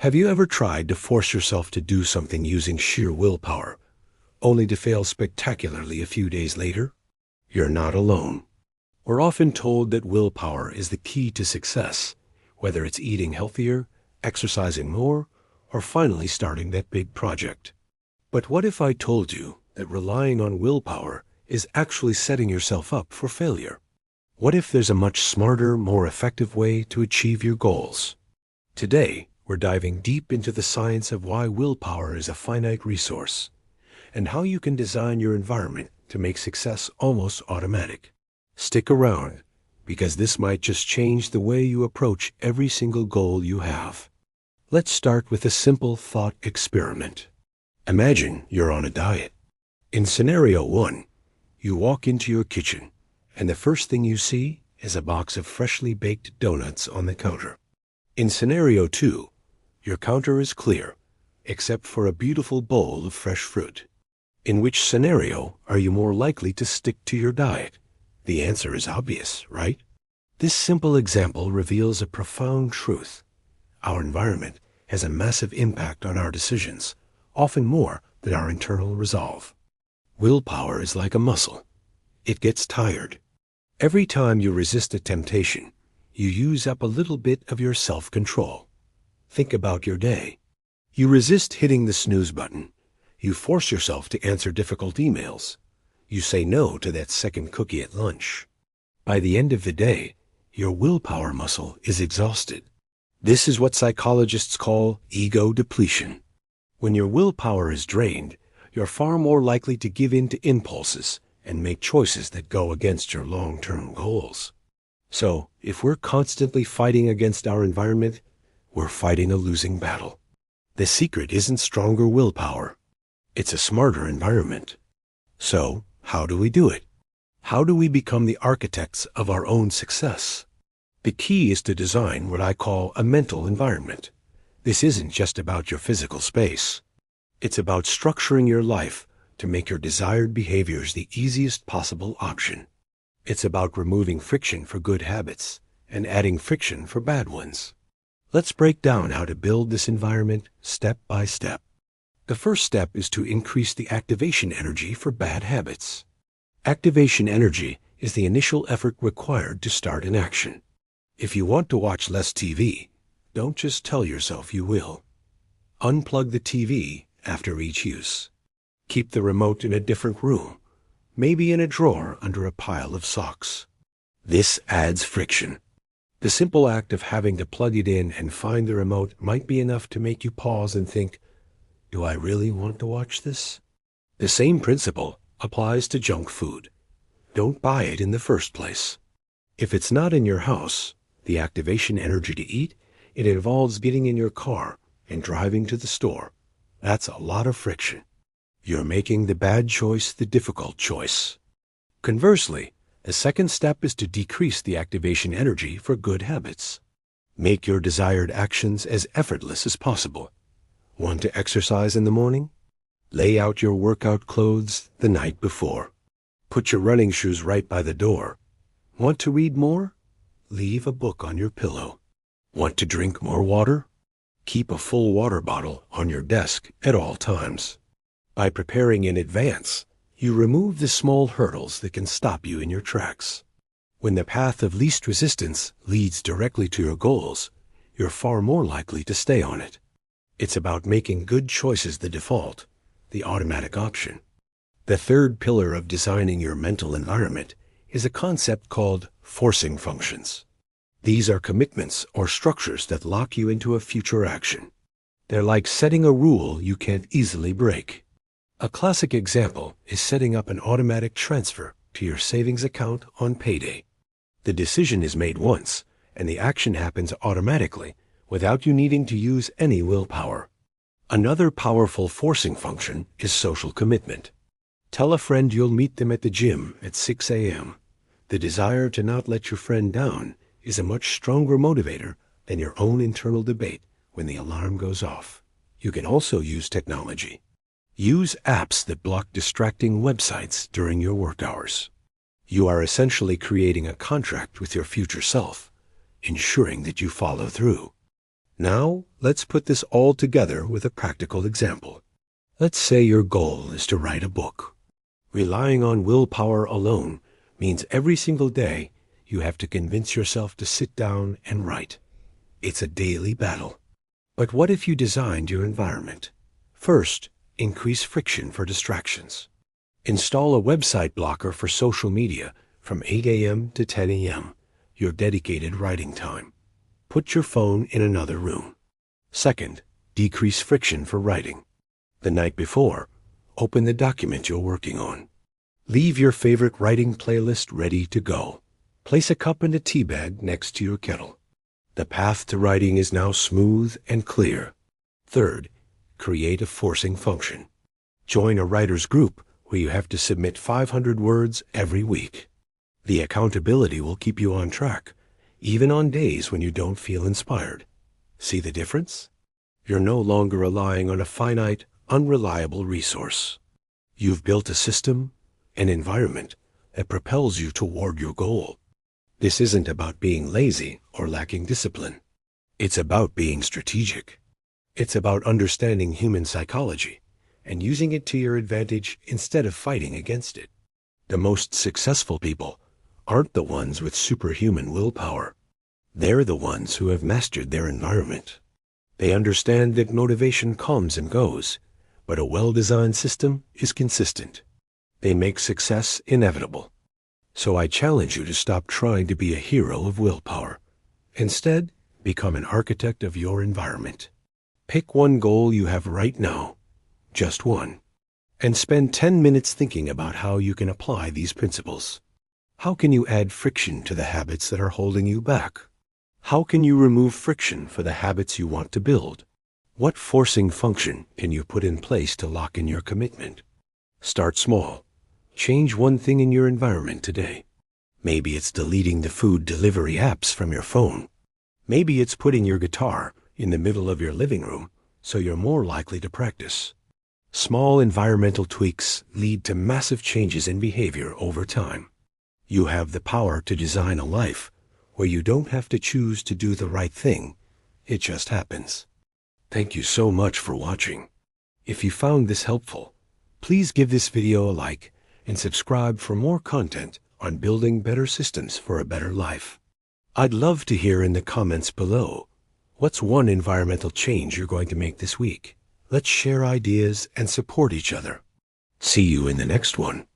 Have you ever tried to force yourself to do something using sheer willpower, only to fail spectacularly a few days later? You're not alone. We're often told that willpower is the key to success, whether it's eating healthier, exercising more, or finally starting that big project. But what if I told you that relying on willpower is actually setting yourself up for failure? What if there's a much smarter, more effective way to achieve your goals? Today, we're diving deep into the science of why willpower is a finite resource, and how you can design your environment to make success almost automatic. Stick around, because this might just change the way you approach every single goal you have. Let's start with a simple thought experiment. Imagine you're on a diet. In scenario 1, you walk into your kitchen, and the first thing you see is a box of freshly baked donuts on the counter. In scenario 2, your counter is clear, except for a beautiful bowl of fresh fruit. In which scenario are you more likely to stick to your diet? The answer is obvious, right? This simple example reveals a profound truth. Our environment has a massive impact on our decisions, often more than our internal resolve. Willpower is like a muscle. It gets tired. Every time you resist a temptation, you use up a little bit of your self-control. Think about your day. You resist hitting the snooze button. You force yourself to answer difficult emails. You say no to that second cookie at lunch. By the end of the day, your willpower muscle is exhausted. This is what psychologists call ego depletion. When your willpower is drained, you're far more likely to give in to impulses and make choices that go against your long-term goals. So, if we're constantly fighting against our environment, we're fighting a losing battle. The secret isn't stronger willpower. It's a smarter environment. So, how do we do it? How do we become the architects of our own success? The key is to design what I call a mental environment. This isn't just about your physical space. It's about structuring your life to make your desired behaviors the easiest possible option. It's about removing friction for good habits and adding friction for bad ones. Let's break down how to build this environment step by step. The first step is to increase the activation energy for bad habits. Activation energy is the initial effort required to start an action. If you want to watch less TV, don't just tell yourself you will. Unplug the TV after each use. Keep the remote in a different room, maybe in a drawer under a pile of socks. This adds friction. The simple act of having to plug it in and find the remote might be enough to make you pause and think, do I really want to watch this? The same principle applies to junk food. Don't buy it in the first place. If it's not in your house, the activation energy to eat, it involves getting in your car and driving to the store. That's a lot of friction. You're making the bad choice the difficult choice. Conversely, the second step is to decrease the activation energy for good habits. Make your desired actions as effortless as possible. Want to exercise in the morning? Lay out your workout clothes the night before. Put your running shoes right by the door. Want to read more? Leave a book on your pillow. Want to drink more water? Keep a full water bottle on your desk at all times. By preparing in advance, you remove the small hurdles that can stop you in your tracks. When the path of least resistance leads directly to your goals, you're far more likely to stay on it. It's about making good choices the default, the automatic option. The third pillar of designing your mental environment is a concept called forcing functions. These are commitments or structures that lock you into a future action. They're like setting a rule you can't easily break. A classic example is setting up an automatic transfer to your savings account on payday. The decision is made once, and the action happens automatically without you needing to use any willpower. Another powerful forcing function is social commitment. Tell a friend you'll meet them at the gym at 6 a.m. The desire to not let your friend down is a much stronger motivator than your own internal debate when the alarm goes off. You can also use technology. Use apps that block distracting websites during your work hours. You are essentially creating a contract with your future self, ensuring that you follow through. Now, let's put this all together with a practical example. Let's say your goal is to write a book. Relying on willpower alone means every single day you have to convince yourself to sit down and write. It's a daily battle. But what if you designed your environment? First, increase friction for distractions. Install a website blocker for social media from 8 a.m. to 10 a.m., your dedicated writing time. Put your phone in another room. Second, decrease friction for writing. The night before, open the document you're working on. Leave your favorite writing playlist ready to go. Place a cup and a tea bag next to your kettle. The path to writing is now smooth and clear. Third, create a forcing function. Join a writer's group where you have to submit 500 words every week. The accountability will keep you on track, even on days when you don't feel inspired. See the difference? You're no longer relying on a finite, unreliable resource. You've built a system, an environment that propels you toward your goal. This isn't about being lazy or lacking discipline. It's about being strategic. It's about understanding human psychology and using it to your advantage instead of fighting against it. The most successful people aren't the ones with superhuman willpower. They're the ones who have mastered their environment. They understand that motivation comes and goes, but a well-designed system is consistent. They make success inevitable. So I challenge you to stop trying to be a hero of willpower. Instead, become an architect of your environment. Pick one goal you have right now, just one, and spend 10 minutes thinking about how you can apply these principles. How can you add friction to the habits that are holding you back? How can you remove friction for the habits you want to build? What forcing function can you put in place to lock in your commitment? Start small. Change one thing in your environment today. Maybe it's deleting the food delivery apps from your phone. Maybe it's putting your guitar in the middle of your living room so you're more likely to practice. Small environmental tweaks lead to massive changes in behavior over time. You have the power to design a life where you don't have to choose to do the right thing. It just happens. Thank you so much for watching. If you found this helpful, please give this video a like and subscribe for more content on building better systems for a better life. I'd love to hear in the comments below, what's one environmental change you're going to make this week? Let's share ideas and support each other. See you in the next one.